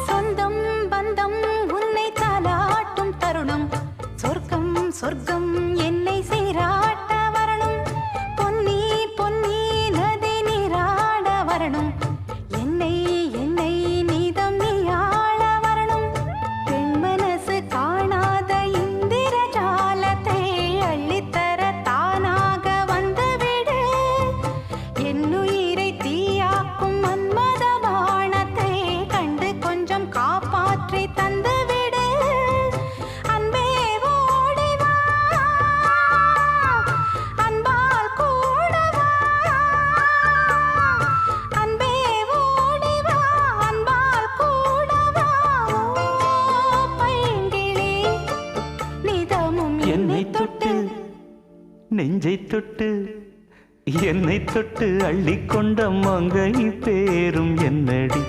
சொந்தம் பந்தம் உன்னை தாலாட்டும் தருணம் சொர்க்கம் சொர்க்கம் என்னை சீராட்ட வரணும் பொன்னி பொன்னி நதி நீராட வரணும் என்னை என்னை நீதம் நீயாள வரணும் பெண் மனசு காணாத இந்திர ஜாலத்தை அள்ளித்தர தானாக வந்துவிடு என்னுயிரை தீயாக்கும் மன்மத பாணத்தை கண்டு கொஞ்சம் காப்பாற்றி தந்துவிடு அன்பே ஓடி வா அன்பால் கூட வா அன்பே ஓடி வா அன்பால் கூட வா ஓ பைங்கிளி நிதமும் என்னை தொட்டு நெஞ்சை தொட்டு என்னை தொட்டு அள்ளிக்கொண்ட மங்கை பேரும் என்னடி